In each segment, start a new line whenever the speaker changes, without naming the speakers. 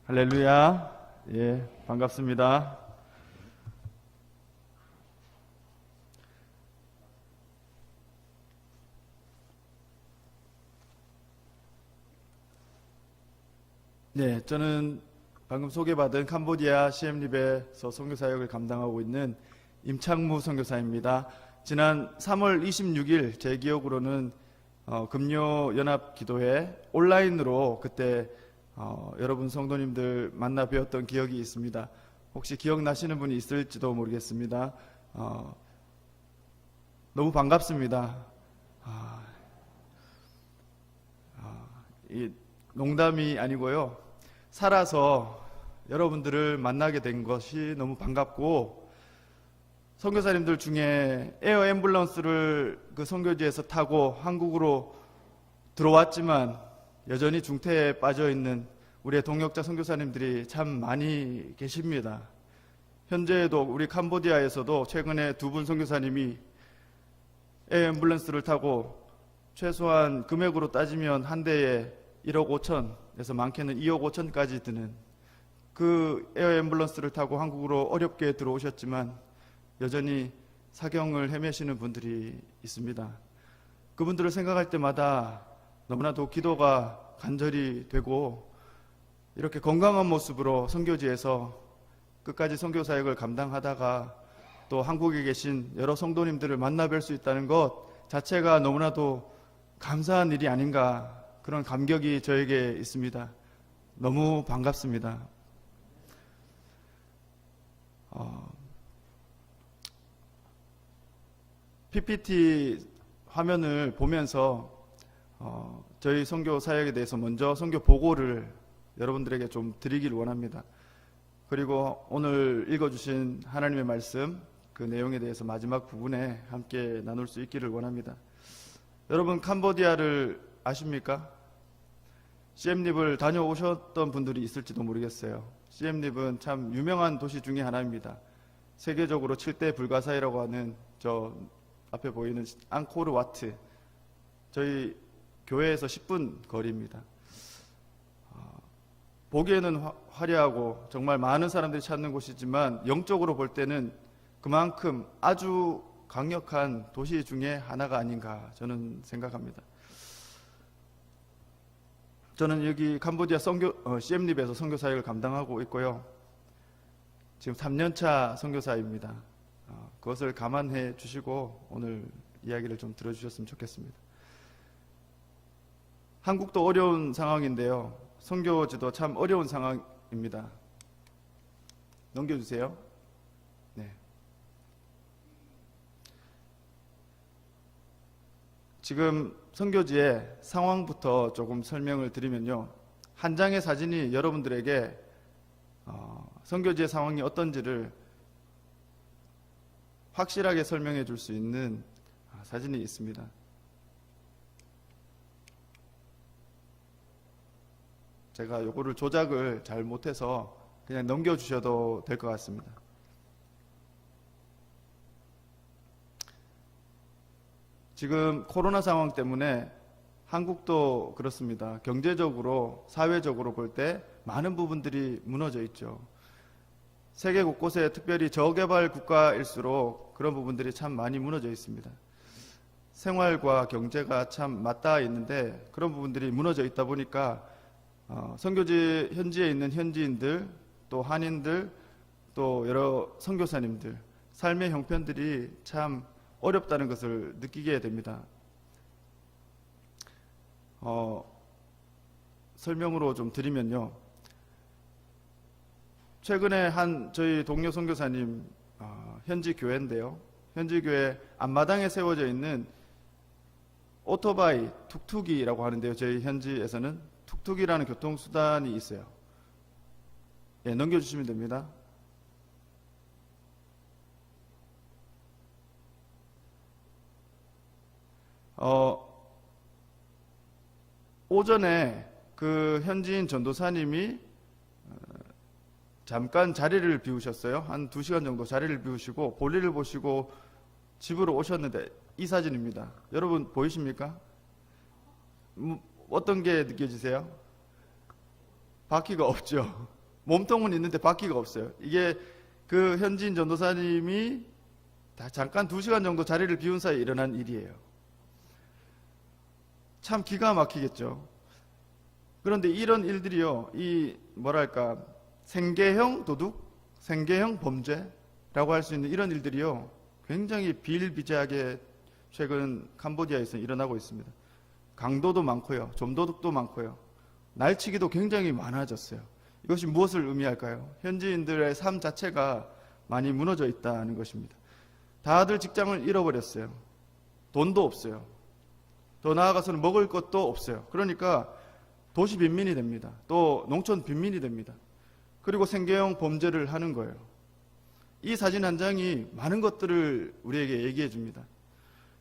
할렐루야. 예, 반갑습니다. 네, 저는 방금 소개받은 캄보디아 시엠립에서 선교 사역을 감당하고 있는 임창무 선교사입니다. 지난 3월 26일 제 기억으로는 금요 연합 기도회 온라인으로 그때 여러분 성도님들 만나 뵈었던 기억이 있습니다. 혹시 기억나시는 분이 있을지도 모르겠습니다. 너무 반갑습니다. 이 농담이 아니고요. 살아서 여러분들을 만나게 된 것이 너무 반갑고, 선교사님들 중에 에어 앰뷸런스를 그 선교지에서 타고 한국으로 들어왔지만 여전히 중태에 빠져 있는 우리의 동역자 선교사님들이 참 많이 계십니다. 현재에도 우리 캄보디아에서도 최근에 두 분 선교사님이 에어 앰뷸런스를 타고 최소한 금액으로 따지면 한 대에 1억 5천에서 많게는 2억 5천까지 드는 그 에어 앰뷸런스를 타고 한국으로 어렵게 들어오셨지만 여전히 사경을 헤매시는 분들이 있습니다. 그분들을 생각할 때마다 너무나도 기도가 간절히 되고, 이렇게 건강한 모습으로 선교지에서 끝까지 선교 사역을 감당하다가 또 한국에 계신 여러 성도님들을 만나 뵐 수 있다는 것 자체가 너무나도 감사한 일이 아닌가, 그런 감격이 저에게 있습니다. 너무 반갑습니다. PPT 화면을 보면서 저희 선교 사역에 대해서 먼저 선교 보고를 여러분들에게 좀 드리기를 원합니다. 그리고 오늘 읽어주신 하나님의 말씀, 그 내용에 대해서 마지막 부분에 함께 나눌 수 있기를 원합니다. 여러분, 캄보디아를 아십니까? 시엠립을 다녀오셨던 분들이 있을지도 모르겠어요. 시엠립은 참 유명한 도시 중에 하나입니다. 세계적으로 7대 불가사의라고 하는 저 앞에 보이는 앙코르 와트, 저희 교회에서 10분 거리입니다. 보기에는 화려하고 정말 많은 사람들이 찾는 곳이지만 영적으로 볼 때는 그만큼 아주 강력한 도시 중에 하나가 아닌가 저는 생각합니다. 저는 여기 캄보디아 시엠립에서 선교 사역을 감당하고 있고요. 지금 3년차 선교사입니다. 그것을 감안해 주시고 오늘 이야기를 좀 들어주셨으면 좋겠습니다. 한국도 어려운 상황인데요. 선교지도 참 어려운 상황입니다. 넘겨주세요. 네. 지금 선교지의 상황부터 조금 설명을 드리면요. 한 장의 사진이 여러분들에게 선교지의 상황이 어떤지를 확실하게 설명해 줄 수 있는 사진이 있습니다. 제가 요거를 조작을 잘 못해서 그냥 넘겨주셔도 될 것 같습니다. 지금 코로나 상황 때문에 한국도 그렇습니다. 경제적으로, 사회적으로 볼 때 많은 부분들이 무너져 있죠. 세계 곳곳에 특별히 저개발 국가일수록 그런 부분들이 참 많이 무너져 있습니다. 생활과 경제가 참 맞닿아 있는데 그런 부분들이 무너져 있다 보니까 선교지 현지에 있는 현지인들, 또 한인들, 또 여러 선교사님들 삶의 형편들이 참 어렵다는 것을 느끼게 됩니다. 설명으로 좀 드리면요. 최근에 한 저희 동료 선교사님 현지 교회인데요. 현지 교회 앞마당에 세워져 있는 오토바이, 툭툭이라고 하는데요. 저희 현지에서는 툭툭이라는 교통수단이 있어요. 예, 넘겨주시면 됩니다. 오전에 그 현지인 전도사님이 잠깐 자리를 비우셨어요. 한 2시간 정도 자리를 비우시고 볼일을 보시고 집으로 오셨는데 이 사진입니다. 여러분 보이십니까? 어떤 게 느껴지세요? 바퀴가 없죠. 몸통은 있는데 바퀴가 없어요. 이게 그 현지인 전도사님이 잠깐 2시간 정도 자리를 비운 사이에 일어난 일이에요. 참 기가 막히겠죠. 그런데 이런 일들이요, 이 뭐랄까 생계형 도둑, 생계형 범죄라고 할 수 있는 이런 일들이요, 굉장히 비일비재하게 최근 캄보디아에서 일어나고 있습니다. 강도도 많고요, 좀도둑도 많고요, 날치기도 굉장히 많아졌어요. 이것이 무엇을 의미할까요? 현지인들의 삶 자체가 많이 무너져 있다는 것입니다. 다들 직장을 잃어버렸어요. 돈도 없어요. 더 나아가서는 먹을 것도 없어요. 그러니까 도시 빈민이 됩니다. 또 농촌 빈민이 됩니다. 그리고 생계형 범죄를 하는 거예요. 이 사진 한 장이 많은 것들을 우리에게 얘기해 줍니다.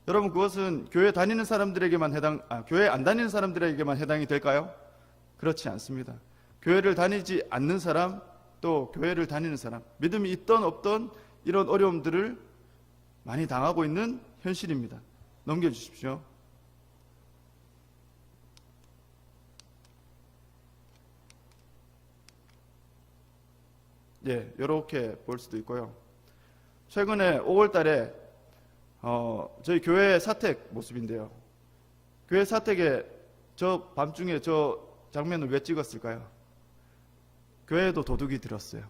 여러분, 그것은 교회 다니는 사람들에게만 교회 안 다니는 사람들에게만 해당이 될까요? 그렇지 않습니다. 교회를 다니지 않는 사람, 또 교회를 다니는 사람, 믿음이 있던 없던 이런 어려움들을 많이 당하고 있는 현실입니다. 넘겨주십시오. 예, 이렇게 볼 수도 있고요. 최근에 5월 달에 저희 교회 사택 모습인데요. 교회 사택에 저 밤중에 저 장면을 왜 찍었을까요? 교회에도 도둑이 들었어요.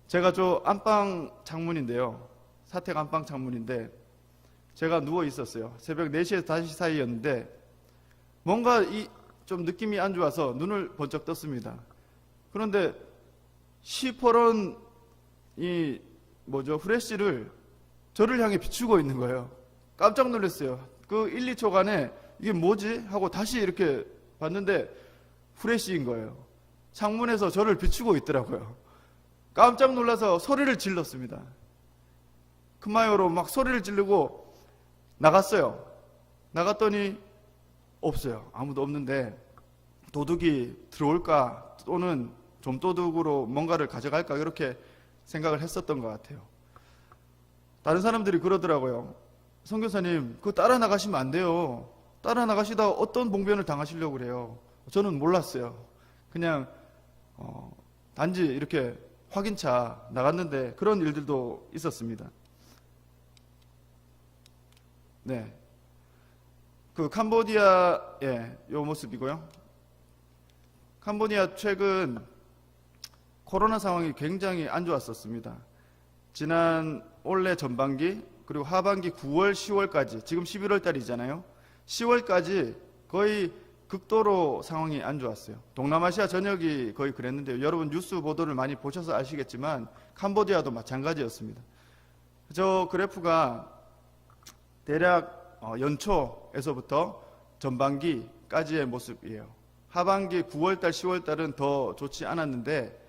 제가 저 안방 창문인데요. 사택 안방 창문인데 제가 누워 있었어요. 새벽 4시에서 5시 사이였는데 뭔가 좀 느낌이 안 좋아서 눈을 번쩍 떴습니다. 그런데 시퍼런 후레쉬를 저를 향해 비추고 있는 거예요. 깜짝 놀랐어요. 그 1, 2초간에 이게 뭐지? 하고 다시 이렇게 봤는데 후레쉬인 거예요. 창문에서 저를 비추고 있더라고요. 깜짝 놀라서 소리를 질렀습니다. 큰마요로 막 소리를 지르고 나갔어요. 나갔더니 없어요. 아무도 없는데 도둑이 들어올까 또는 좀도둑으로 뭔가를 가져갈까 이렇게 생각을 했었던 것 같아요. 다른 사람들이 그러더라고요. 선교사님, 그거 따라 나가시면 안 돼요. 따라 나가시다 어떤 봉변을 당하시려고 그래요. 저는 몰랐어요. 그냥 단지 이렇게 확인차 나갔는데 그런 일들도 있었습니다. 네, 그 캄보디아의 요 모습이고요. 캄보디아 최근 코로나 상황이 굉장히 안 좋았었습니다. 지난 올해 전반기 그리고 하반기 9월, 10월까지 지금 11월 달이잖아요. 10월까지 거의 극도로 상황이 안 좋았어요. 동남아시아 전역이 거의 그랬는데요. 여러분 뉴스 보도를 많이 보셔서 아시겠지만 캄보디아도 마찬가지였습니다. 저 그래프가 대략 연초에서부터 전반기까지의 모습이에요. 하반기 9월달, 10월달은 더 좋지 않았는데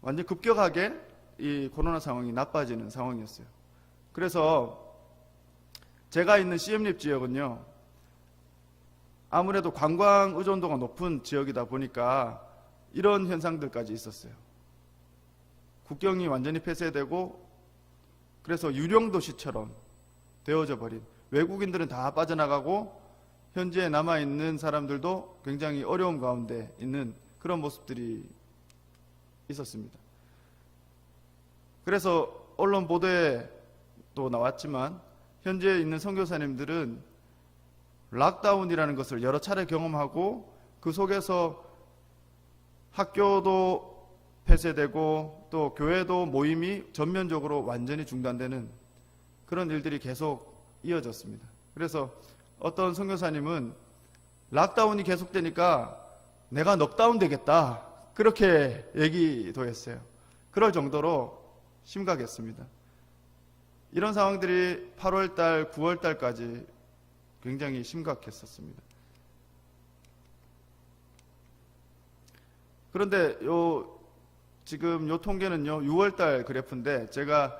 완전 급격하게 이 코로나 상황이 나빠지는 상황이었어요. 그래서 제가 있는 시엠립 지역은요, 아무래도 관광 의존도가 높은 지역이다 보니까 이런 현상들까지 있었어요. 국경이 완전히 폐쇄되고 그래서 유령 도시처럼 되어져 버린, 외국인들은 다 빠져나가고 현지에 남아있는 사람들도 굉장히 어려움 가운데 있는 그런 모습들이 있었습니다. 그래서 언론 보도에도 나왔지만 현지에 있는 선교사님들은 락다운이라는 것을 여러 차례 경험하고 그 속에서 학교도 폐쇄되고 또 교회도 모임이 전면적으로 완전히 중단되는 그런 일들이 계속 이어졌습니다. 그래서 어떤 선교사님은 락다운이 계속되니까 내가 넉다운 되겠다 그렇게 얘기도 했어요. 그럴 정도로 심각했습니다. 이런 상황들이 8월달, 9월달까지 굉장히 심각했었습니다. 그런데 지금 요 통계는요 6월달 그래프인데 제가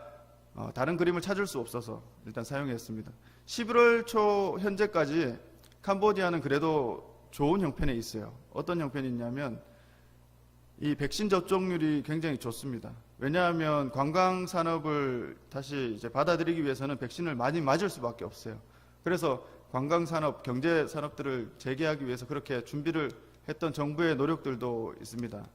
다른 그림을 찾을 수 없어서 일단 사용했습니다. 11월 초 현재까지 캄보디아는 그래도 좋은 형편에 있어요. 어떤 형편이 있냐면 이 백신 접종률이 굉장히 좋습니다. 왜냐하면 관광 산업을 다시 이제 받아들이기 위해서는 백신을 많이 맞을 수밖에 없어요. 그래서 관광 산업, 경제 산업들을 재개하기 위해서 그렇게 준비를 했던 정부의 노력들도 있습니다.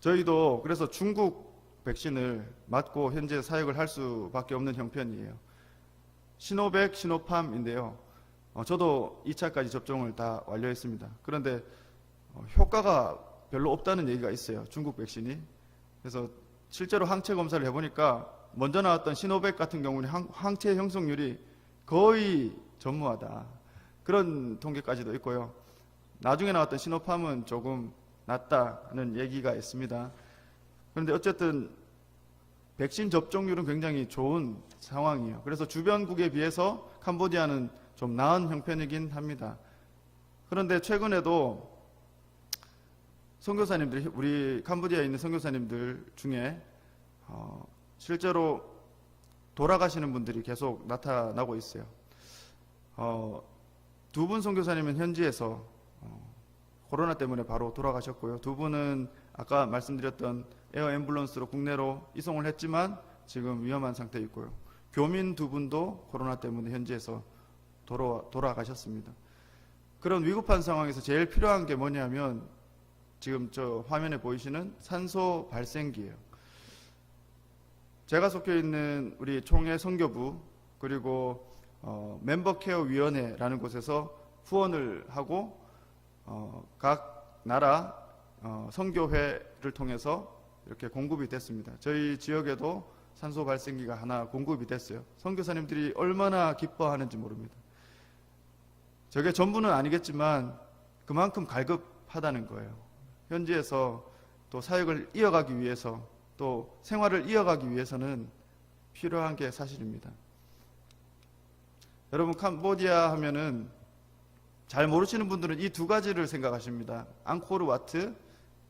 저희도 그래서 중국 백신을 맞고 현재 사역을 할 수밖에 없는 형편이에요. 시노백, 시노팜인데요. 저도 2차까지 접종을 다 완료했습니다. 그런데 효과가 별로 없다는 얘기가 있어요. 중국 백신이. 그래서 실제로 항체 검사를 해보니까 먼저 나왔던 시노백 같은 경우는 항체 형성률이 거의 전무하다. 그런 통계까지도 있고요. 나중에 나왔던 시노팜은 조금 낫다는 얘기가 있습니다. 그런데 어쨌든 백신 접종률은 굉장히 좋은 상황이에요. 그래서 주변국에 비해서 캄보디아는 좀 나은 형편이긴 합니다. 그런데 최근에도 선교사님들, 우리 캄보디아에 있는 선교사님들 중에 실제로 돌아가시는 분들이 계속 나타나고 있어요. 두 분 선교사님은 현지에서 코로나 때문에 바로 돌아가셨고요. 두 분은 아까 말씀드렸던 에어 앰뷸런스로 국내로 이송을 했지만 지금 위험한 상태에 있고요. 교민 두 분도 코로나 때문에 현지에서 돌아가셨습니다. 그런 위급한 상황에서 제일 필요한 게 뭐냐면 지금 저 화면에 보이시는 산소 발생기예요. 제가 속해 있는 우리 총회 선교부 그리고 멤버 케어 위원회라는 곳에서 후원을 하고 각 나라 선교회를 통해서 이렇게 공급이 됐습니다. 저희 지역에도 산소 발생기가 하나 공급이 됐어요. 선교사님들이 얼마나 기뻐하는지 모릅니다. 저게 전부는 아니겠지만 그만큼 갈급하다는 거예요. 현지에서 또 사역을 이어가기 위해서 또 생활을 이어가기 위해서는 필요한 게 사실입니다. 여러분 캄보디아 하면은 잘 모르시는 분들은 이 두 가지를 생각하십니다. 앙코르와트,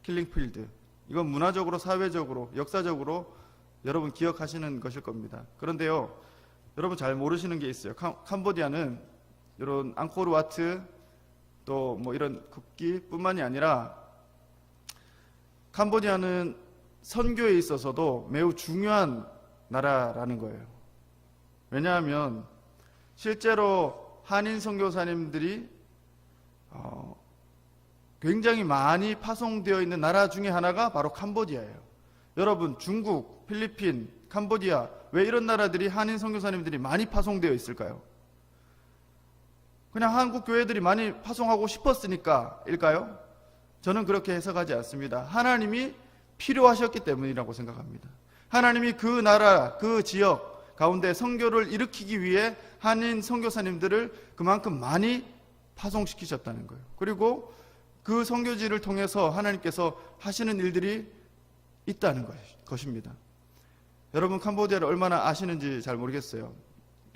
킬링필드. 이건 문화적으로, 사회적으로, 역사적으로 여러분 기억하시는 것일 겁니다. 그런데요, 여러분 잘 모르시는 게 있어요. 캄보디아는 이런 앙코르와트 또 뭐 이런 국기뿐만이 아니라 캄보디아는 선교에 있어서도 매우 중요한 나라라는 거예요. 왜냐하면 실제로 한인 선교사님들이 굉장히 많이 파송되어 있는 나라 중에 하나가 바로 캄보디아예요. 여러분 중국, 필리핀, 캄보디아 왜 이런 나라들이 한인 선교사님들이 많이 파송되어 있을까요? 그냥 한국 교회들이 많이 파송하고 싶었으니까 일까요? 저는 그렇게 해석하지 않습니다. 하나님이 필요하셨기 때문이라고 생각합니다. 하나님이 그 나라, 그 지역 가운데 선교를 일으키기 위해 한인 선교사님들을 그만큼 많이 파송시키셨다는 거예요. 그리고 그 선교지를 통해서 하나님께서 하시는 일들이 있다는 것입니다. 여러분 캄보디아를 얼마나 아시는지 잘 모르겠어요.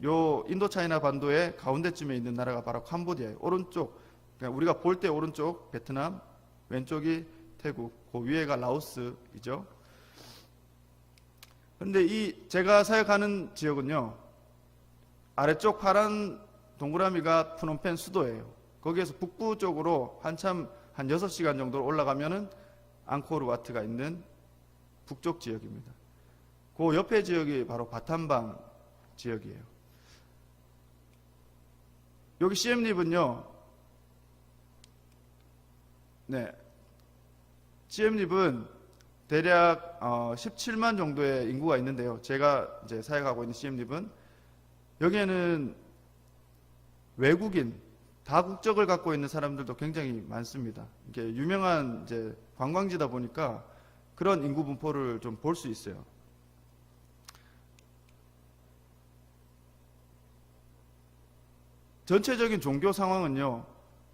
요 인도차이나 반도의 가운데쯤에 있는 나라가 바로 캄보디아예요. 오른쪽, 그러니까 우리가 볼 때 오른쪽 베트남, 왼쪽이 태국, 그 위에가 라오스이죠. 그런데 이 제가 사역하는 지역은요, 아래쪽 파란 동그라미가 프놈펜 수도예요. 거기에서 북부 쪽으로 한참 한 6시간 정도 올라가면은 앙코르와트가 있는 북쪽 지역입니다. 그 옆에 지역이 바로 바탐방 지역이에요. 여기 시엠립은요, 네, 시엠립은 대략 17만 정도의 인구가 있는데요. 제가 이제 사역하고 있는 시엠립은 여기에는 외국인 다국적을 갖고 있는 사람들도 굉장히 많습니다. 이게 유명한 이제 관광지다 보니까 그런 인구 분포를 좀 볼 수 있어요. 전체적인 종교 상황은요,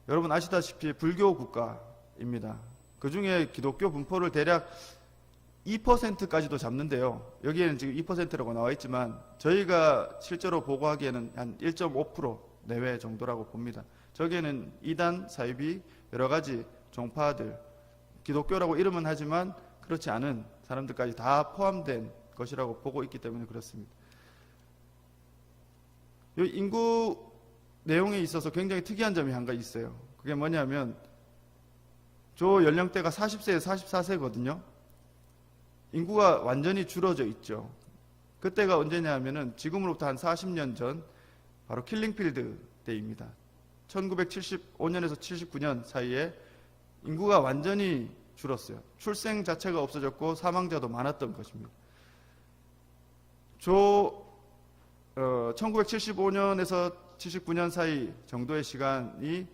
여러분 아시다시피 불교 국가입니다. 그 중에 기독교 분포를 대략 2%까지도 잡는데요. 여기에는 지금 2%라고 나와 있지만 저희가 실제로 보고하기에는 한 1.5% 내외 정도라고 봅니다. 저기에는 이단, 사이비, 여러 가지 종파들, 기독교라고 이름은 하지만 그렇지 않은 사람들까지 다 포함된 것이라고 보고 있기 때문에 그렇습니다. 이 인구 내용에 있어서 굉장히 특이한 점이 한 가지 있어요. 그게 뭐냐면 저 연령대가 40세에서 44세거든요. 인구가 완전히 줄어져 있죠. 그때가 언제냐 하면은 지금으로부터 한 40년 전 바로 킬링필드 때입니다. 1975년에서 79년 사이에 인구가 완전히 줄었어요. 출생 자체가 없어졌고 사망자도 많았던 것입니다. 1975년에서 79년 사이 정도의 시간이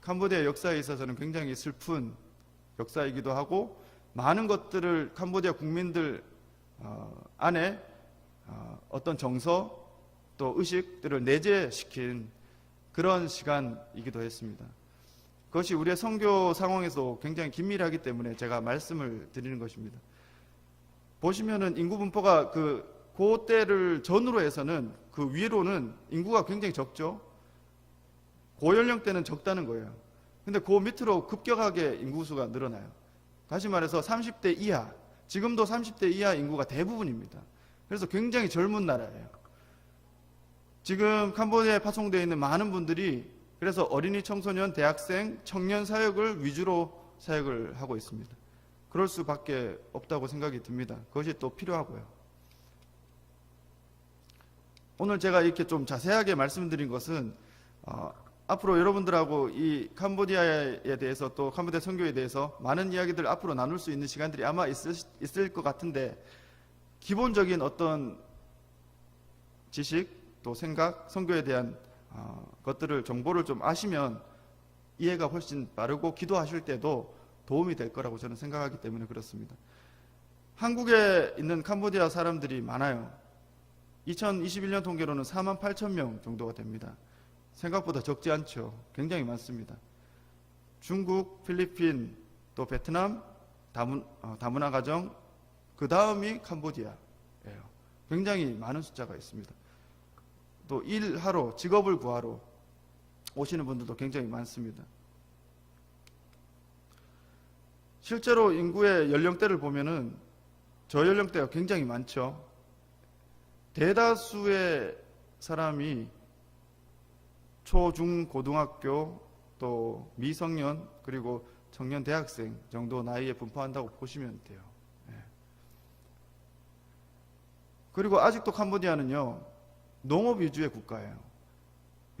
캄보디아 역사에 있어서는 굉장히 슬픈 역사이기도 하고, 많은 것들을 캄보디아 국민들 안에 어떤 정서 또 의식들을 내재시킨 그런 시간이기도 했습니다. 그것이 우리의 선교 상황에서 굉장히 긴밀하기 때문에 제가 말씀을 드리는 것입니다. 보시면은 인구 분포가 그때를 전후로 해서는 그 위로는 인구가 굉장히 적죠. 고연령대는 적다는 거예요. 근데 그 밑으로 급격하게 인구수가 늘어나요. 다시 말해서 30대 이하, 지금도 30대 이하 인구가 대부분입니다. 그래서 굉장히 젊은 나라예요. 지금 캄보디아에 파송되어 있는 많은 분들이 그래서 어린이, 청소년, 대학생, 청년 사역을 위주로 사역을 하고 있습니다. 그럴 수밖에 없다고 생각이 듭니다. 그것이 또 필요하고요. 오늘 제가 이렇게 좀 자세하게 말씀드린 것은 앞으로 여러분들하고 이 캄보디아에 대해서 또 캄보디아 선교에 대해서 많은 이야기들 앞으로 나눌 수 있는 시간들이 아마 있을 것 같은데, 기본적인 어떤 지식 또 생각, 선교에 대한 것들을 정보를 좀 아시면 이해가 훨씬 빠르고 기도하실 때도 도움이 될 거라고 저는 생각하기 때문에 그렇습니다. 한국에 있는 캄보디아 사람들이 많아요. 2021년 통계로는 48,000명 정도가 됩니다. 생각보다 적지 않죠. 굉장히 많습니다. 중국, 필리핀, 또 베트남, 다문화 가정, 그 다음이 캄보디아예요. 굉장히 많은 숫자가 있습니다. 또 일하러, 직업을 구하러 오시는 분들도 굉장히 많습니다. 실제로 인구의 연령대를 보면은 저연령대가 굉장히 많죠. 대다수의 사람이 초, 중, 고등학교, 또 미성년, 그리고 청년 대학생 정도 나이에 분포한다고 보시면 돼요. 그리고 아직도 캄보디아는요, 농업 위주의 국가예요.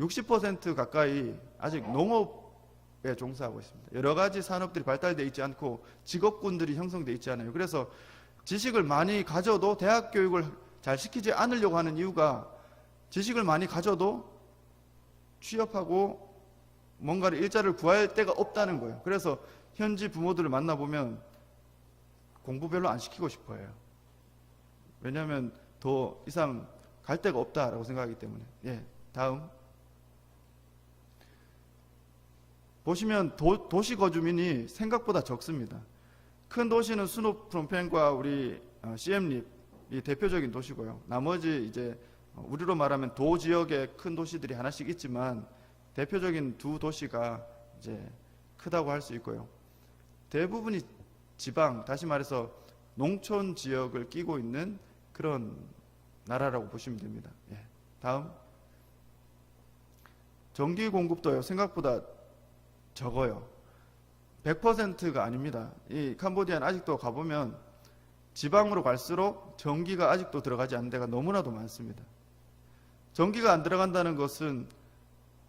60% 가까이 아직 농업에 종사하고 있습니다. 여러 가지 산업들이 발달되어 있지 않고 직업군들이 형성되어 있지 않아요. 그래서 지식을 많이 가져도 대학 교육을 잘 시키지 않으려고 하는 이유가, 지식을 많이 가져도 취업하고 뭔가를 일자를 구할 데가 없다는 거예요. 그래서 현지 부모들을 만나보면 공부 별로 안 시키고 싶어 해요. 왜냐하면 더 이상 갈 데가 없다라고 생각하기 때문에. 다음. 보시면 도시 거주민이 생각보다 적습니다. 큰 도시는 수노프롬펜과 우리 시엠립이 대표적인 도시고요. 나머지 이제 우리로 말하면 도 지역의 큰 도시들이 하나씩 있지만 대표적인 두 도시가 이제 크다고 할 수 있고요. 대부분이 지방, 다시 말해서 농촌 지역을 끼고 있는 그런 나라라고 보시면 됩니다. 다음. 전기 공급도요, 생각보다 적어요. 100%가 아닙니다. 이 캄보디아는 아직도 가보면 지방으로 갈수록 전기가 아직도 들어가지 않는 데가 너무나도 많습니다. 전기가 안 들어간다는 것은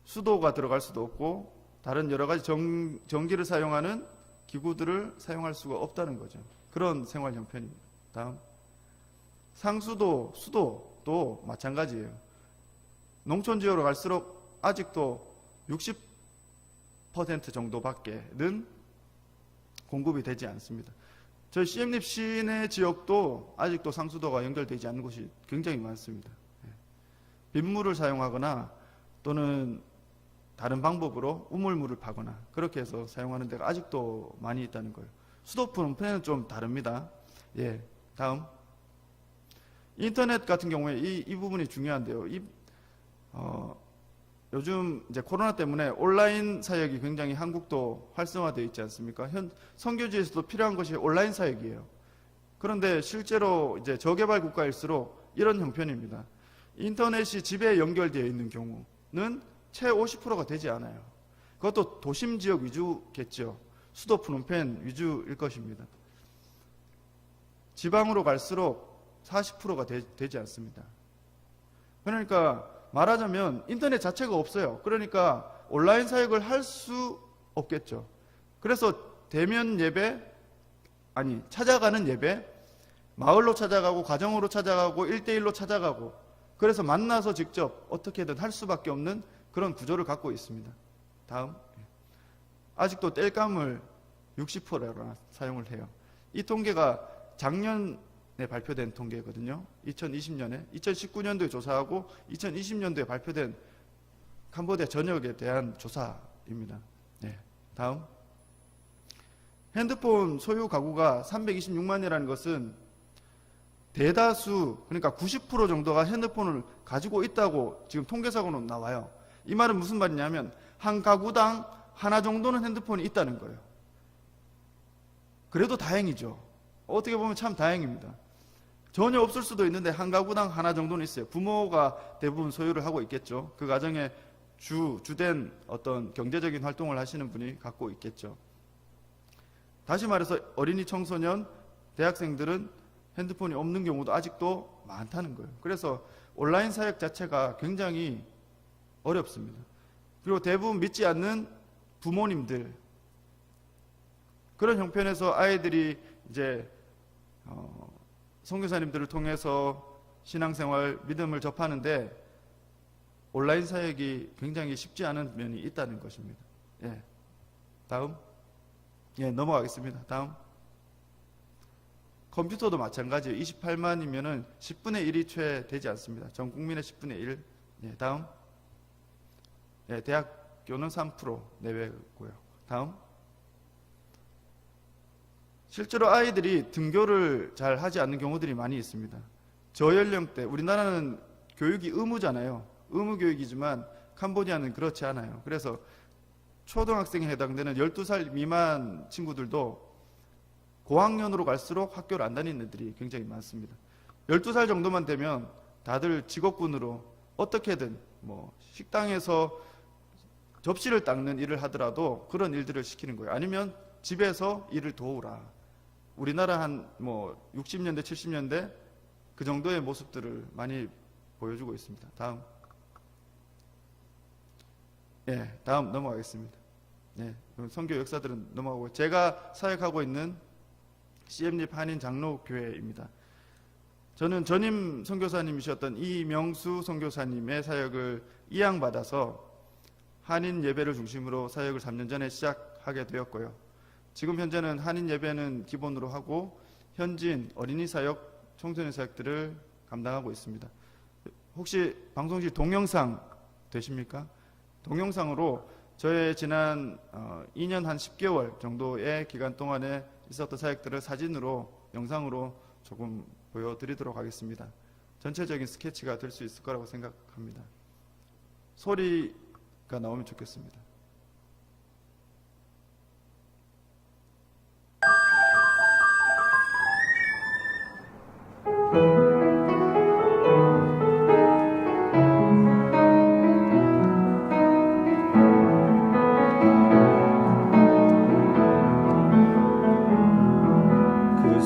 수도가 들어갈 수도 없고 다른 여러 가지 전기를 사용하는 기구들을 사용할 수가 없다는 거죠. 그런 생활 형편입니다. 다음. 상수도, 수도도 마찬가지예요. 농촌 지역으로 갈수록 아직도 60% 정도밖에는 공급이 되지 않습니다. 저희 시엠립 시내 지역도 아직도 상수도가 연결되지 않는 곳이 굉장히 많습니다. 빗물을 사용하거나 또는 다른 방법으로 우물물을 파거나 그렇게 해서 사용하는 데가 아직도 많이 있다는 거예요. 수도프롬펜은 좀 다릅니다. 다음. 인터넷 같은 경우에 이 부분이 중요한데요. 요즘 이제 코로나 때문에 온라인 사역이 굉장히 한국도 활성화되어 있지 않습니까? 선교지에서도 필요한 것이 온라인 사역이에요. 그런데 실제로 이제 저개발 국가일수록 이런 형편입니다. 인터넷이 집에 연결되어 있는 경우는 채 50%가 되지 않아요. 그것도 도심 지역 위주겠죠. 수도 프놈펜 위주일 것입니다. 지방으로 갈수록 40%가 되지 않습니다. 그러니까 말하자면 인터넷 자체가 없어요. 그러니까 온라인 사역을 할 수 없겠죠. 그래서 대면 예배, 아니 찾아가는 예배, 마을로 찾아가고 가정으로 찾아가고 1대1로 찾아가고, 그래서 만나서 직접 어떻게든 할 수밖에 없는 그런 구조를 갖고 있습니다. 다음. 아직도 땔감을 60%나 사용을 해요. 이 통계가 작년에 발표된 통계거든요. 2020년에, 2019년도에 조사하고 2020년도에 발표된 캄보디아 전역에 대한 조사입니다. 네. 다음. 핸드폰 소유 가구가 326만이라는 것은 대다수, 그러니까 90% 정도가 핸드폰을 가지고 있다고 지금 통계상으로 나와요. 이 말은 무슨 말이냐면 한 가구당 하나 정도는 핸드폰이 있다는 거예요. 그래도 다행이죠. 어떻게 보면 참 다행입니다. 전혀 없을 수도 있는데 한 가구당 하나 정도는 있어요. 부모가 대부분 소유를 하고 있겠죠. 그 가정에 주된 어떤 경제적인 활동을 하시는 분이 갖고 있겠죠. 다시 말해서 어린이, 청소년, 대학생들은 핸드폰이 없는 경우도 아직도 많다는 거예요. 그래서 온라인 사역 자체가 굉장히 어렵습니다. 그리고 대부분 믿지 않는 부모님들, 그런 형편에서 아이들이 이제 선교사님들을 통해서 신앙생활, 믿음을 접하는데 온라인 사역이 굉장히 쉽지 않은 면이 있다는 것입니다. 예. 다음. 예, 넘어가겠습니다. 다음. 컴퓨터도 마찬가지예요. 28만이면은 10분의 1이 채 되지 않습니다. 전 국민의 10분의 1. 예, 다음. 예, 대학교는 3% 내외고요. 다음. 실제로 아이들이 등교를 잘 하지 않는 경우들이 많이 있습니다. 저연령대, 우리나라는 교육이 의무잖아요. 의무 교육이지만 캄보디아는 그렇지 않아요. 그래서 초등학생에 해당되는 12살 미만 친구들도 고학년으로 갈수록 학교를 안 다니는 애들이 굉장히 많습니다. 12살 정도만 되면 다들 직업군으로 어떻게든 뭐 식당에서 접시를 닦는 일을 하더라도 그런 일들을 시키는 거예요. 아니면 집에서 일을 도우라. 우리나라 한 뭐 60년대, 70년대 그 정도의 모습들을 많이 보여주고 있습니다. 다음. 예, 다음 넘어가겠습니다. 예, 선교 역사들은 넘어가고, 제가 사역하고 있는 CM립 한인 장로교회입니다. 저는 전임 선교사님이셨던 이명수 선교사님의 사역을 이양받아서 한인 예배를 중심으로 사역을 3년 전에 시작하게 되었고요. 지금 현재는 한인 예배는 기본으로 하고 현지인, 어린이 사역, 청소년 사역들을 감당하고 있습니다. 혹시 방송실 동영상 되십니까? 동영상으로 저의 지난 2년 한 10개월 정도의 기간 동안에 있었던 사역들을 사진으로, 영상으로 조금 보여드리도록 하겠습니다. 전체적인 스케치가 될 수 있을 거라고 생각합니다. 소리가 나오면 좋겠습니다.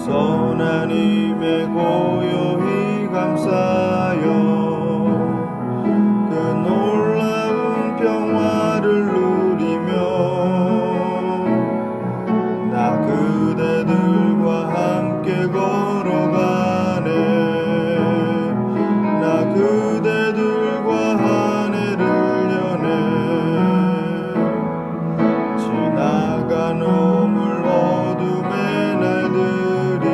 하나님의 고요히 감사여 그 놀라운 평화를 누리며 나 그대들과 함께 걸어가네. 나 그대들과 한 해를 여네. 지나가 넘을 어둠의 날들이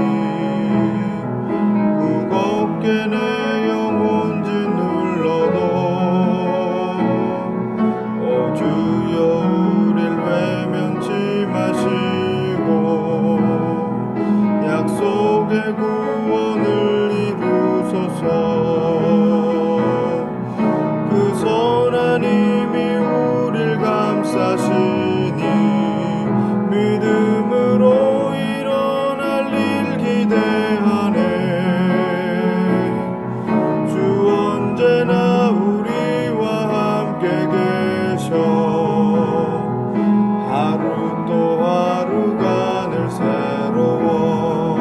내 영혼 짓눌러도 오 주여 우릴 외면치 마시고 약속의 구원을 이루소서. 그 선하님이 우릴 감싸시니 믿음으로 일어날 일 기대하네. 언제나 우리와 함께 계셔 하루 또 하루가 늘 새로워.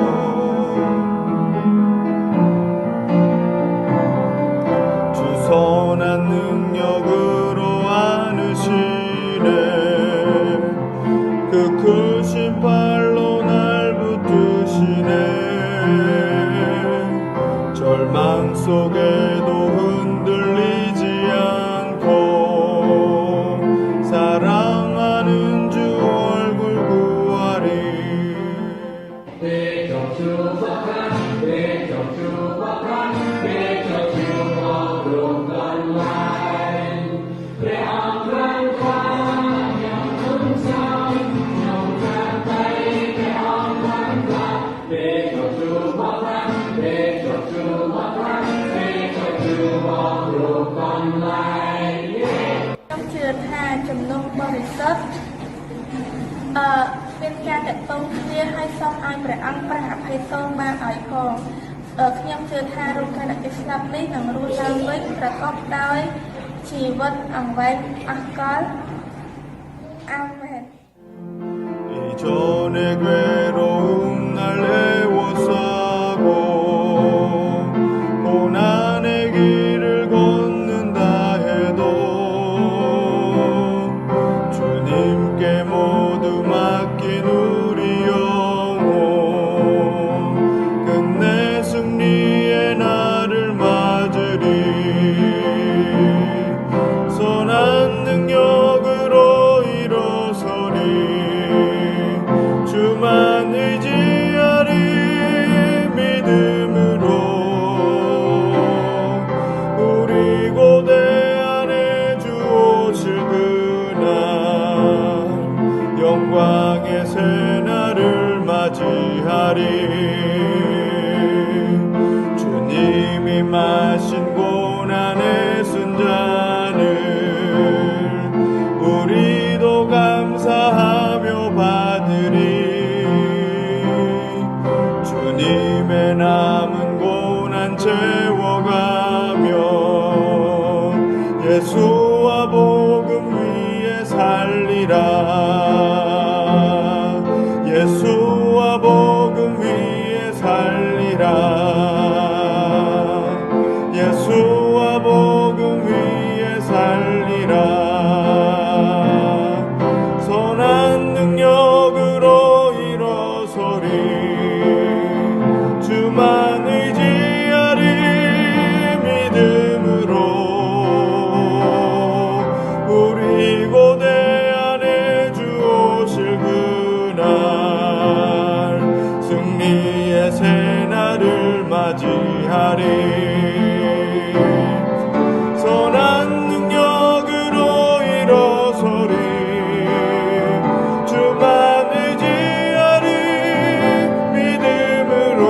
절망 속에도 흔들리지 않고 사랑하는 주 얼굴 구하리.
ខ្ញុំជឿថាជំនុំបរិសុទ្ធមានការតេតងគ្នាហើយសូមឲ្យព្រះអង្គប្រហាក់ភ័យទោសបានឲ្យផងខ្ញុំជឿថារូបកាយដែលស្លាប់នេះនឹងរស់ឡើងវិញប្រកបដោយជីវិតអង្វែងអស់កលអាមែន
이전의 괴로움 날 애워싸고 고난의 길을 걷는다 해도 주님께 모두 맡긴 우리 영혼 끝내 승리의 날을 맞으리. 선한 능력으로 일어서리. 주만 의지하리. 믿음으로 우리 고대 안에 주 오실 그날 영광의 새날을 맞이하리. 주님이 마신 고난의 순잔을 우리도 감사하며 받으리. 주님의 남은 고난 채워가며 예수와 복음 위에 살리라. 예수와 복음 위에 살리라. 예수와 복음 위에 살리라. 선한 능력으로 일어서리. 주만 의지하리. 믿음으로 우리 고대 안에 주 오실 그날 승리의 새날을 맞이하리. 선한 능력으로 일어서리. 주만 의지하리. 믿음으로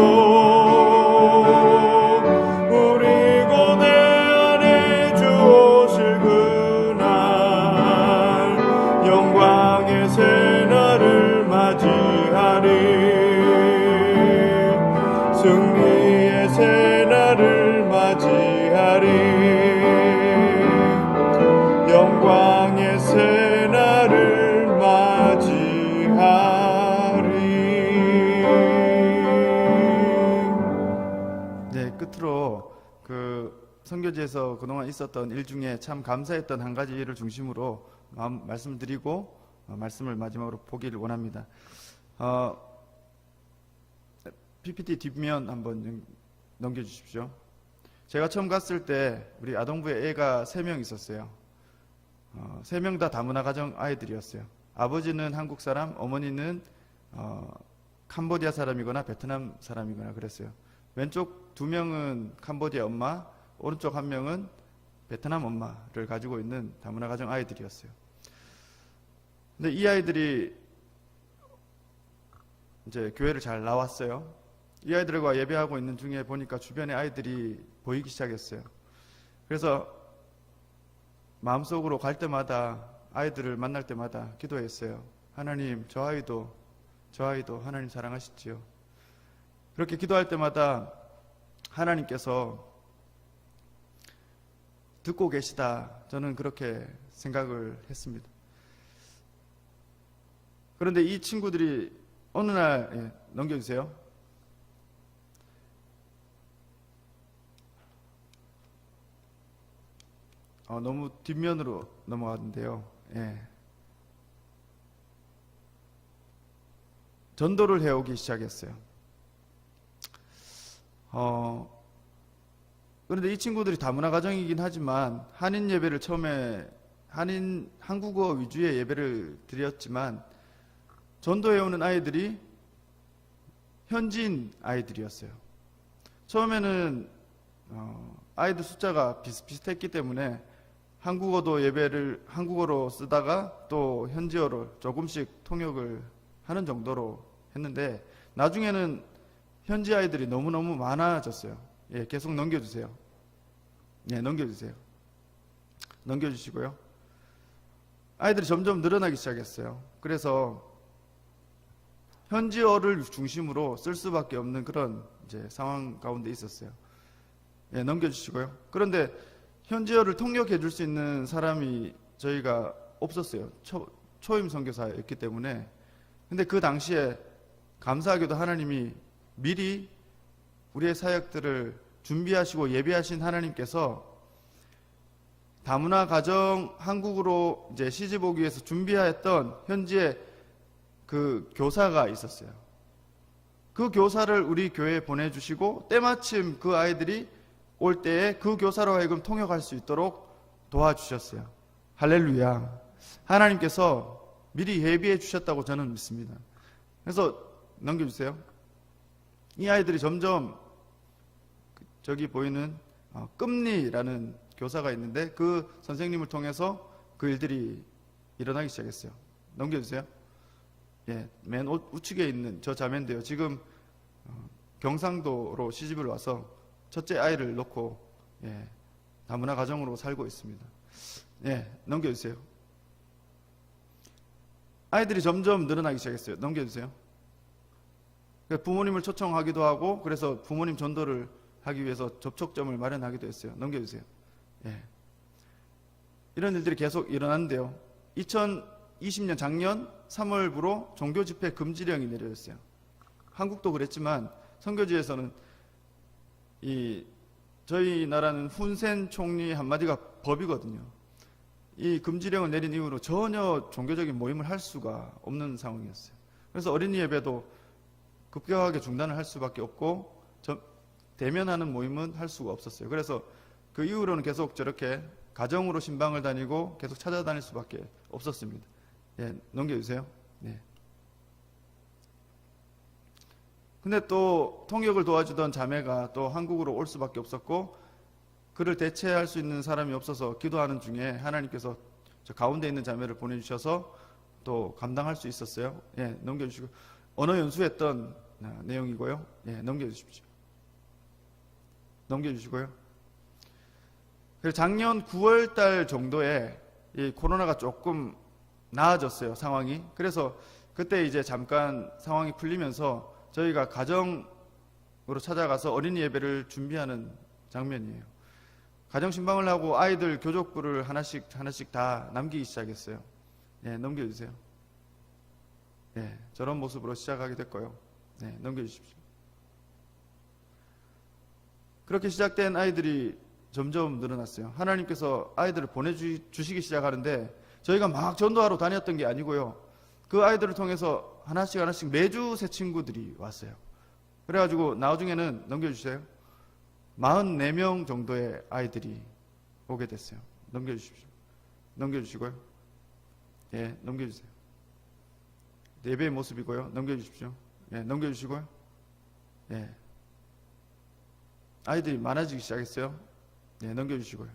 우리 고대 안에 주 오실 그날 영광의 새날을 맞이하리. 승리의 새날을 맞이하리. 영광의 새날을 맞이하리.
네, 끝으로 그 선교지에서 그동안 있었던 일 중에 참 감사했던 한 가지를 중심으로 말씀을 드리고 말씀을 마지막으로 보기를 원합니다. PPT 뒷면 한번 넘겨주십시오. 제가 처음 갔을 때 우리 아동부에 애가 3명 있었어요. 3명 다 다문화 가정 아이들이었어요. 아버지는 한국 사람, 어머니는 캄보디아 사람이거나 베트남 사람이거나 그랬어요. 왼쪽 2명은 캄보디아 엄마, 오른쪽 1명은 베트남 엄마를 가지고 있는 다문화 가정 아이들이었어요. 근데 이 아이들이 이제 교회를 잘 나왔어요. 이 아이들과 예배하고 있는 중에 보니까 주변에 아이들이 보이기 시작했어요. 그래서 마음속으로 갈 때마다 아이들을 만날 때마다 기도했어요. 하나님, 저 아이도 하나님 사랑하시지요. 그렇게 기도할 때마다 하나님께서 듣고 계시다. 저는 그렇게 생각을 했습니다. 그런데 이 친구들이 어느 날 넘겨주세요. 너무 뒷면으로 넘어갔는데요. 전도를 해오기 시작했어요. 그런데 이 친구들이 다문화 가정이긴 하지만 한인 예배를 처음에 한국어 위주의 예배를 드렸지만 전도해 오는 아이들이 현지인 아이들이었어요. 처음에는 아이들 숫자가 비슷비슷했기 때문에 한국어도 예배를 한국어로 쓰다가 또 현지어로 조금씩 통역을 하는 정도로 했는데 나중에는 현지 아이들이 너무너무 많아졌어요. 예, 계속 넘겨주세요. 예, 넘겨주세요. 넘겨주시고요. 아이들이 점점 늘어나기 시작했어요. 그래서 현지어를 중심으로 쓸 수밖에 없는 그런 이제 상황 가운데 있었어요. 예, 넘겨주시고요. 그런데 현지어를 통역해 줄 수 있는 사람이 저희가 없었어요. 초임 선교사였기 때문에. 근데 그 당시에 감사하게도 하나님이 미리 우리의 사역들을 준비하시고 예비하신 하나님께서 다문화 가정 한국으로 이제 시집 오기 위해서 준비했던 현지의 그 교사가 있었어요. 그 교사를 우리 교회에 보내주시고 때마침 그 아이들이 올 때에 그 교사로 하여금 통역할 수 있도록 도와주셨어요. 할렐루야. 하나님께서 미리 예비해 주셨다고 저는 믿습니다. 그래서 넘겨주세요. 이 아이들이 점점 저기 보이는 끔리라는 교사가 있는데 그 선생님을 통해서 그 일들이 일어나기 시작했어요. 넘겨주세요. 예, 맨 우측에 있는 저 자매인데요. 지금 경상도로 시집을 와서 첫째 아이를 놓고 다문화 가정으로 살고 있습니다. 예, 넘겨주세요. 아이들이 점점 늘어나기 시작했어요. 넘겨주세요. 부모님을 초청하기도 하고 그래서 부모님 전도를 하기 위해서 접촉점을 마련하기도 했어요. 넘겨주세요. 예. 이런 일들이 계속 일어났는데요. 2020년 작년 3월부로 종교 집회 금지령이 내려졌어요. 한국도 그랬지만 선교지에서는 저희 나라는 훈센 총리 한마디가 법이거든요. 이 금지령을 내린 이후로 전혀 종교적인 모임을 할 수가 없는 상황이었어요. 그래서 어린이 예배도 급격하게 중단을 할 수밖에 없고 대면하는 모임은 할 수가 없었어요. 그래서 그 이후로는 계속 저렇게 가정으로 신방을 다니고 계속 찾아다닐 수밖에 없었습니다. 예, 넘겨주세요. 네. 근데 또 통역을 도와주던 자매가 또 한국으로 올 수밖에 없었고 그를 대체할 수 있는 사람이 없어서 기도하는 중에 하나님께서 저 가운데 있는 자매를 보내주셔서 또 감당할 수 있었어요. 예, 넘겨주시고 언어 연수했던 내용이고요. 예, 넘겨주십시오. 넘겨주시고요. 그래서 작년 9월 달 정도에 이 코로나가 조금 나아졌어요, 상황이. 그래서 그때 이제 잠깐 상황이 풀리면서 저희가 가정으로 찾아가서 어린이 예배를 준비하는 장면이에요. 가정 신방을 하고 아이들 교족부를 하나씩 다 남기기 시작했어요. 예, 넘겨주세요. 예, 저런 모습으로 시작하게 됐고요. 네, 넘겨주십시오. 그렇게 시작된 아이들이 점점 늘어났어요. 하나님께서 아이들을 보내주시기 시작하는데 저희가 막 전도하러 다녔던 게 아니고요. 그 아이들을 통해서 하나씩 매주 새 친구들이 왔어요. 그래가지고 나중에는 넘겨주세요. 44명 정도의 아이들이 오게 됐어요. 넘겨주십시오. 넘겨주시고요. 예, 넘겨주세요. 예배의 모습이고요. 넘겨주십시오. 예, 넘겨주시고요. 예. 아이들이 많아지기 시작했어요. 예, 넘겨주시고요.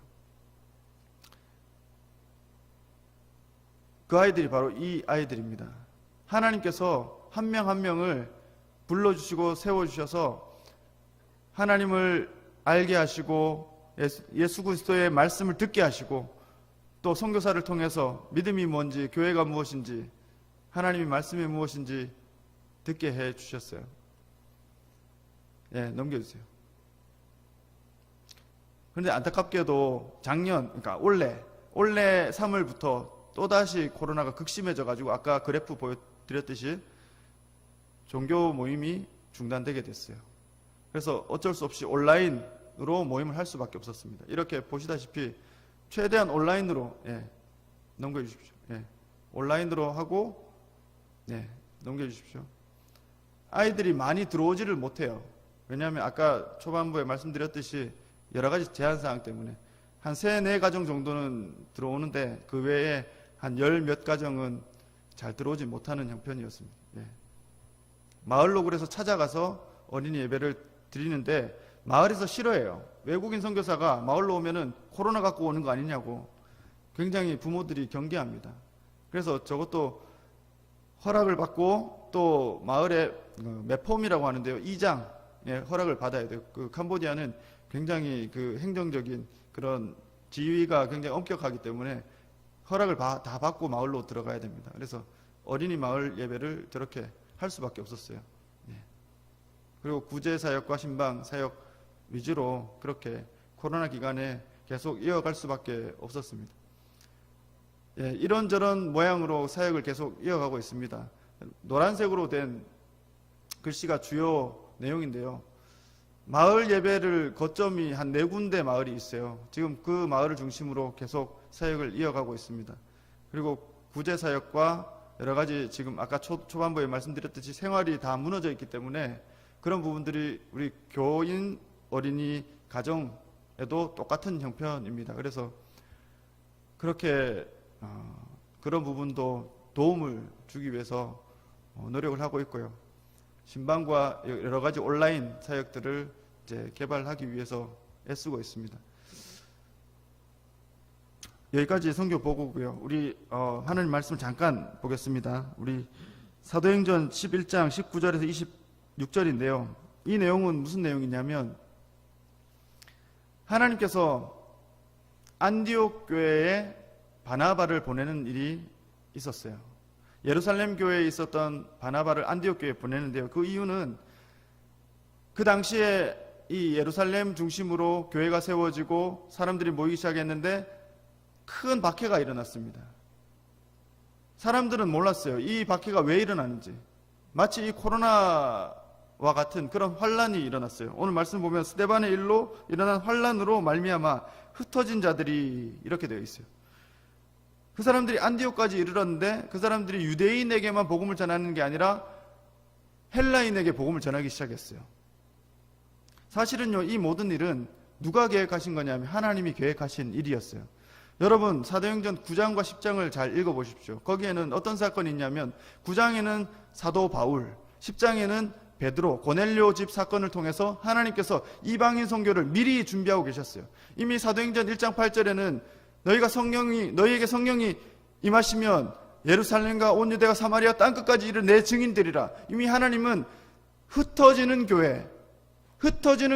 그 아이들이 바로 이 아이들입니다. 하나님께서 한 명 한 명을 불러주시고 세워주셔서 하나님을 알게 하시고 예수 그리스도의 말씀을 듣게 하시고 또 선교사를 통해서 믿음이 뭔지 교회가 무엇인지 하나님의 말씀이 무엇인지 듣게 해 주셨어요. 예, 넘겨주세요. 그런데 안타깝게도 작년, 그러니까 올해 3월부터 또다시 코로나가 극심해져 가지고 아까 그래프 보여드렸듯이 종교 모임이 중단되게 됐어요. 그래서 어쩔 수 없이 온라인으로 모임을 할 수밖에 없었습니다. 이렇게 보시다시피 최대한 온라인으로 넘겨주십시오. 온라인으로 하고 넘겨주십시오. 아이들이 많이 들어오지를 못해요. 왜냐하면 아까 초반부에 말씀드렸듯이 여러 가지 제한 사항 때문에 한 3-4가정 정도는 들어오는데 그 외에 한 10몇 가정은 잘 들어오지 못하는 형편이었습니다. 예. 마을로 그래서 찾아가서 어린이 예배를 드리는데 마을에서 싫어해요. 외국인 선교사가 마을로 오면은 코로나 갖고 오는 거 아니냐고 굉장히 부모들이 경계합니다. 그래서 저것도 허락을 받고 또 마을에 메폼이라고 하는데요. 이장 허락을 받아야 돼요. 그 캄보디아는 굉장히 그 행정적인 그런 지위가 굉장히 엄격하기 때문에 허락을 다 받고 마을로 들어가야 됩니다. 그래서 어린이 마을 예배를 저렇게 할 수밖에 없었어요. 예. 그리고 구제 사역과 신방 사역 위주로 그렇게 코로나 기간에 계속 이어갈 수밖에 없었습니다. 예, 이런저런 모양으로 사역을 계속 이어가고 있습니다. 노란색으로 된 글씨가 주요 내용인데요. 마을 예배를 거점이 한 4군데 마을이 있어요. 지금 그 마을을 중심으로 계속 사역을 이어가고 있습니다. 그리고 구제 사역과 여러 가지 지금 아까 초반부에 말씀드렸듯이 생활이 다 무너져 있기 때문에 그런 부분들이 우리 교인, 어린이, 가정에도 똑같은 형편입니다. 그래서 그렇게 그런 부분도 도움을 주기 위해서 노력을 하고 있고요. 신방과 여러 가지 온라인 사역들을 이제 개발하기 위해서 애쓰고 있습니다. 여기까지 선교 보고고요. 우리 하나님 말씀 잠깐 보겠습니다. 우리 사도행전 11장 19절에서 26절인데요. 이 내용은 무슨 내용이냐면 하나님께서 안디옥 교회에 바나바를 보내는 일이 있었어요. 예루살렘 교회에 있었던 바나바를 안디옥 교회에 보내는데요. 그 이유는 그 당시에 이 예루살렘 중심으로 교회가 세워지고 사람들이 모이기 시작했는데 큰 박해가 일어났습니다. 사람들은 몰랐어요. 이 박해가 왜 일어나는지. 마치 이 코로나와 같은 그런 환란이 일어났어요. 오늘 말씀 보면 스데반의 일로 일어난 환란으로 말미암아 흩어진 자들이 이렇게 되어 있어요. 그 사람들이 안디옥까지 이르렀는데 그 사람들이 유대인에게만 복음을 전하는 게 아니라 헬라인에게 복음을 전하기 시작했어요. 사실은요, 이 모든 일은 누가 계획하신 거냐면 하나님이 계획하신 일이었어요. 여러분, 사도행전 9장과 10장을 잘 읽어보십시오. 거기에는 어떤 사건이 있냐면 9장에는 사도 바울, 10장에는 베드로, 고넬료 집 사건을 통해서 하나님께서 이방인 선교를 미리 준비하고 계셨어요. 이미 사도행전 1장 8절에는 너희에게 성령이 임하시면 예루살렘과 온 유대와 사마리아 땅끝까지 이르 내 증인들이라. 이미 하나님은 흩어지는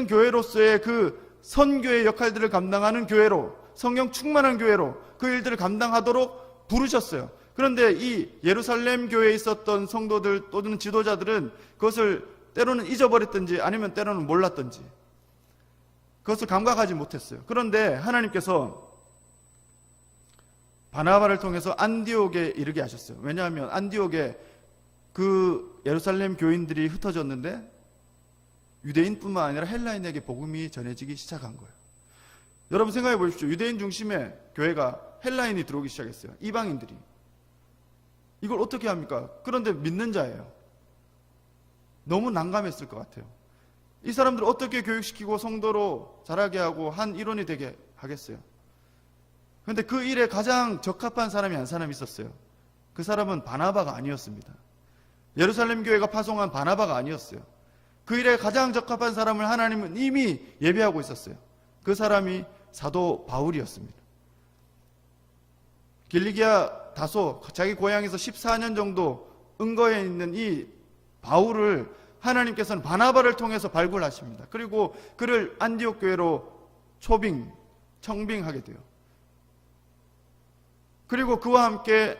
교회로서의 그 선교의 역할들을 감당하는 교회로, 성령 충만한 교회로 그 일들을 감당하도록 부르셨어요. 그런데 이 예루살렘 교회에 있었던 성도들 또는 지도자들은 그것을 때로는 잊어버렸든지 아니면 때로는 몰랐든지 그것을 감각하지 못했어요. 그런데 하나님께서 바나바를 통해서 안디옥에 이르게 하셨어요. 왜냐하면 안디옥에 그 예루살렘 교인들이 흩어졌는데 유대인뿐만 아니라 헬라인에게 복음이 전해지기 시작한 거예요. 여러분 생각해 보십시오. 유대인 중심의 교회가 헬라인이 들어오기 시작했어요. 이방인들이. 이걸 어떻게 합니까? 그런데 믿는 자예요. 너무 난감했을 것 같아요. 이 사람들을 어떻게 교육시키고 성도로 자라게 하고 한 일원이 되게 하겠어요. 그런데 그 일에 가장 적합한 사람이 한 사람이 있었어요. 그 사람은 바나바가 아니었습니다. 예루살렘 교회가 파송한 바나바가 아니었어요. 그 일에 가장 적합한 사람을 하나님은 이미 예비하고 있었어요. 그 사람이 사도 바울이었습니다. 길리기아 다소 자기 고향에서 14년 정도 은거해 있는 이 바울을 하나님께서는 바나바를 통해서 발굴하십니다. 그리고 그를 안디옥 교회로 청빙하게 돼요. 그리고 그와 함께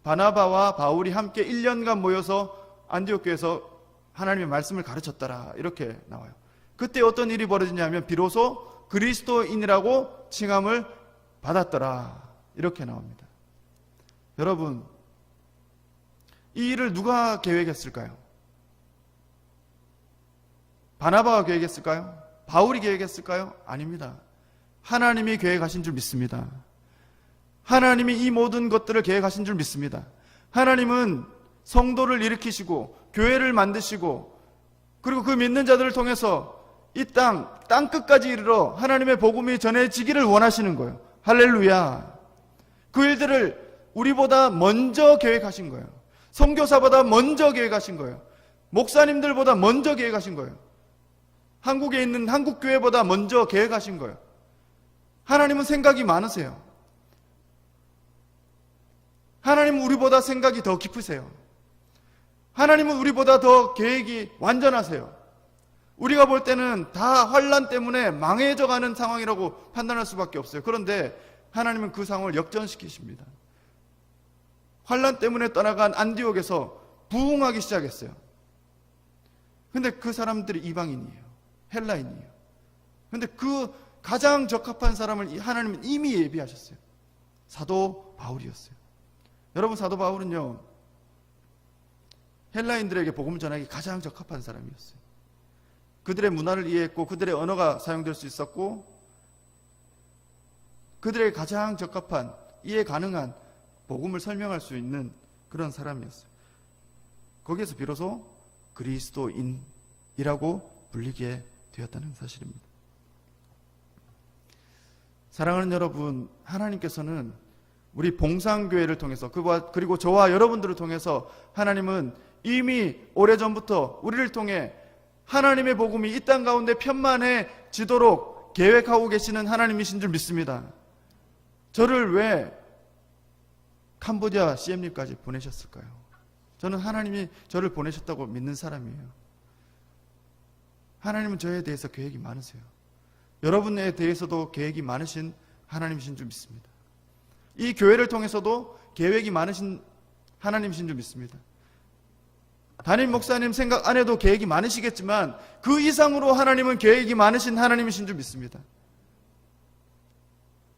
바나바와 바울이 함께 1년간 모여서 안디옥 교회에서 하나님의 말씀을 가르쳤더라 이렇게 나와요. 그때 어떤 일이 벌어지냐면 비로소 그리스도인이라고 칭함을 받았더라 이렇게 나옵니다. 여러분, 이 일을 누가 계획했을까요? 바나바가 계획했을까요? 바울이 계획했을까요? 아닙니다. 하나님이 계획하신 줄 믿습니다. 하나님이 이 모든 것들을 계획하신 줄 믿습니다. 하나님은 성도를 일으키시고 교회를 만드시고 그리고 그 믿는 자들을 통해서 이 땅 끝까지 이르러 하나님의 복음이 전해지기를 원하시는 거예요. 할렐루야. 그 일들을 우리보다 먼저 계획하신 거예요. 선교사보다 먼저 계획하신 거예요. 목사님들보다 먼저 계획하신 거예요. 한국에 있는 한국교회보다 먼저 계획하신 거예요. 하나님은 생각이 많으세요. 하나님은 우리보다 생각이 더 깊으세요. 하나님은 우리보다 더 계획이 완전하세요. 우리가 볼 때는 다 환난 때문에 망해져가는 상황이라고 판단할 수밖에 없어요. 그런데 하나님은 그 상황을 역전시키십니다. 환난 때문에 떠나간 안디옥에서 부흥하기 시작했어요. 근데 그 사람들이 이방인이에요. 헬라인이에요. 근데 그 가장 적합한 사람을 하나님은 이미 예비하셨어요. 사도 바울이었어요. 여러분, 사도 바울은요, 헬라인들에게 복음을 전하기 가장 적합한 사람이었어요. 그들의 문화를 이해했고 그들의 언어가 사용될 수 있었고 그들에게 가장 적합한, 이해 가능한 복음을 설명할 수 있는 그런 사람이었어요. 거기에서 비로소 그리스도인이라고 불리게 되었다는 사실입니다. 사랑하는 여러분, 하나님께서는 우리 봉상교회를 통해서 그리고 저와 여러분들을 통해서 하나님은 이미 오래전부터 우리를 통해 하나님의 복음이 이 땅 가운데 편만해지도록 계획하고 계시는 하나님이신 줄 믿습니다. 저를 왜 캄보디아 CM님까지 보내셨을까요? 저는 하나님이 저를 보내셨다고 믿는 사람이에요. 하나님은 저에 대해서 계획이 많으세요. 여러분에 대해서도 계획이 많으신 하나님이신 줄 믿습니다. 이 교회를 통해서도 계획이 많으신 하나님이신 줄 믿습니다. 담임 목사님 생각 안 해도 계획이 많으시겠지만 그 이상으로 하나님은 계획이 많으신 하나님이신 줄 믿습니다.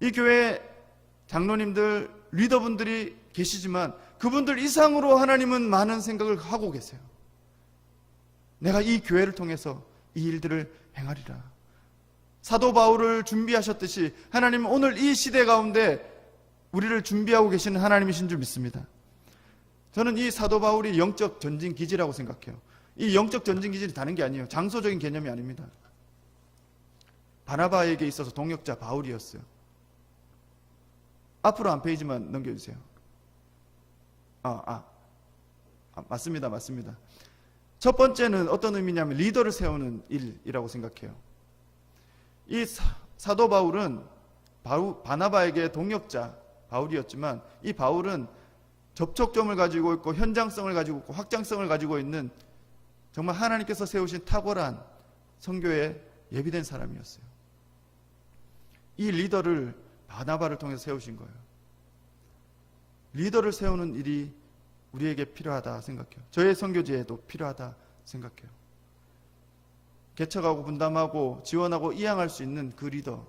이 교회 장로님들, 리더분들이 계시지만 그분들 이상으로 하나님은 많은 생각을 하고 계세요. 내가 이 교회를 통해서 이 일들을 행하리라. 사도 바울을 준비하셨듯이 하나님은 오늘 이 시대 가운데 우리를 준비하고 계시는 하나님이신 줄 믿습니다. 저는 이 사도 바울이 영적 전진 기지라고 생각해요. 이 영적 전진 기지는 다른 게 아니에요. 장소적인 개념이 아닙니다. 바나바에게 있어서 동역자 바울이었어요. 앞으로 한 페이지만 넘겨주세요. 맞습니다. 첫 번째는 어떤 의미냐면 리더를 세우는 일이라고 생각해요. 이 사도 바울은 바나바에게 동역자 바울이었지만 이 바울은 접촉점을 가지고 있고 현장성을 가지고 있고 확장성을 가지고 있는 정말 하나님께서 세우신 탁월한 선교에 예비된 사람이었어요. 이 리더를 바나바를 통해서 세우신 거예요. 리더를 세우는 일이 우리에게 필요하다 생각해요. 저의 선교지에도 필요하다 생각해요. 개척하고 분담하고 지원하고 이양할 수 있는 그 리더.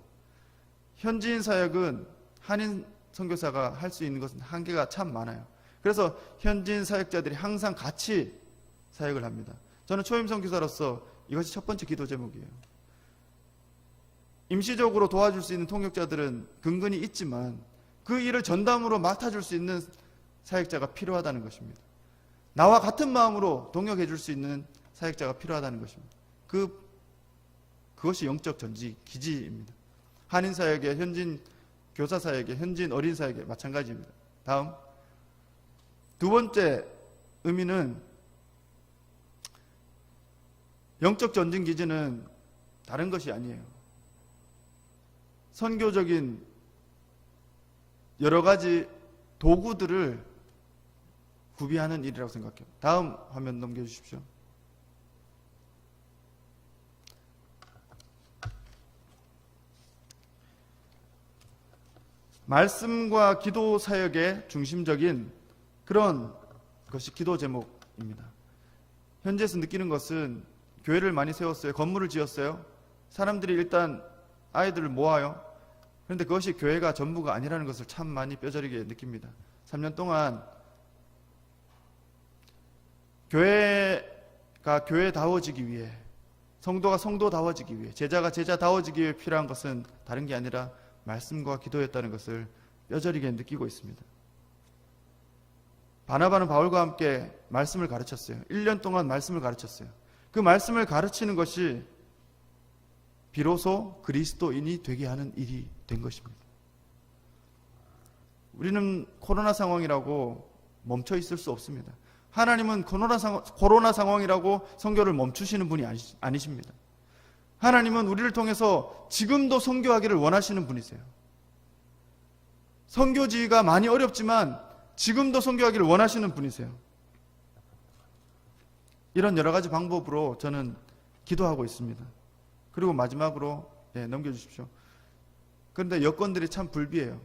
현지인 사역은 한인 선교사가 할 수 있는 것은 한계가 참 많아요. 그래서 현지인 사역자들이 항상 같이 사역을 합니다. 저는 초임 선교사로서 이것이 첫 번째 기도 제목이에요. 임시적으로 도와줄 수 있는 통역자들은 근근히 있지만 그 일을 전담으로 맡아줄 수 있는 사역자가 필요하다는 것입니다. 나와 같은 마음으로 동역해 줄 수 있는 사역자가 필요하다는 것입니다. 그것이 영적 전지 기지입니다. 한인 사역의 현진 교사 사역의 현진 어린 사역의 마찬가지입니다. 다음 두 번째 의미는 영적 전진 기지는 다른 것이 아니에요. 선교적인 여러 가지 도구들을 구비하는 일이라고 생각해요. 다음 화면 넘겨주십시오. 말씀과 기도 사역의 중심적인 그런 것이 기도 제목입니다. 현지에서 느끼는 것은 교회를 많이 세웠어요. 건물을 지었어요. 사람들이 일단 아이들을 모아요. 그런데 그것이 교회가 전부가 아니라는 것을 참 많이 뼈저리게 느낍니다. 3년 동안 교회가 교회다워지기 위해, 성도가 성도다워지기 위해, 제자가 제자다워지기 위해 필요한 것은 다른 게 아니라 말씀과 기도였다는 것을 뼈저리게 느끼고 있습니다. 바나바는 바울과 함께 말씀을 가르쳤어요. 1년 동안 말씀을 가르쳤어요. 그 말씀을 가르치는 것이 비로소 그리스도인이 되게 하는 일이 된 것입니다. 우리는 코로나 상황이라고 멈춰 있을 수 없습니다. 하나님은 코로나 상황이라고 선교를 멈추시는 분이 아니십니다. 하나님은 우리를 통해서 지금도 선교하기를 원하시는 분이세요. 선교지가 많이 어렵지만 지금도 선교하기를 원하시는 분이세요. 이런 여러 가지 방법으로 저는 기도하고 있습니다. 그리고 마지막으로 넘겨주십시오. 그런데 여건들이 참 불비해요.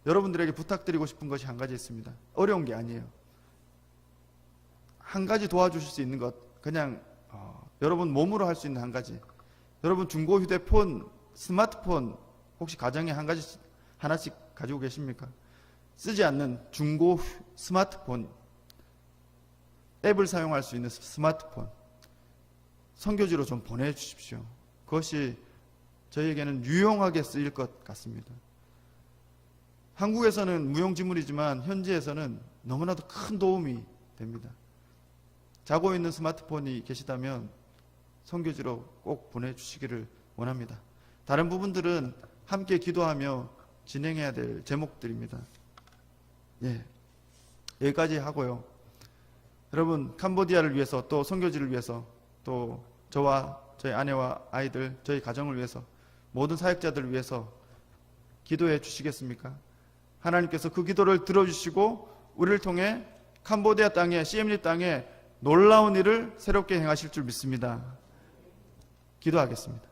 여러분들에게 부탁드리고 싶은 것이 한 가지 있습니다. 어려운 게 아니에요. 한 가지 도와주실 수 있는 것, 그냥 여러분 몸으로 할 수 있는 한 가지. 여러분 중고 휴대폰, 스마트폰 혹시 가정에 하나씩 가지고 계십니까? 쓰지 않는 중고 스마트폰, 앱을 사용할 수 있는 스마트폰 선교지로 좀 보내주십시오. 그것이 저희에게는 유용하게 쓰일 것 같습니다. 한국에서는 무용지물이지만 현지에서는 너무나도 큰 도움이 됩니다. 자고 있는 스마트폰이 계시다면 선교지로 꼭 보내주시기를 원합니다. 다른 부분들은 함께 기도하며 진행해야 될 제목들입니다. 여기까지 하고요. 여러분, 캄보디아를 위해서, 또 선교지를 위해서, 또 저와 저희 아내와 아이들, 저희 가정을 위해서, 모든 사역자들을 위해서 기도해 주시겠습니까? 하나님께서 그 기도를 들어주시고 우리를 통해 캄보디아 땅에, 시엠립 땅에 놀라운 일을 새롭게 행하실 줄 믿습니다. 기도하겠습니다.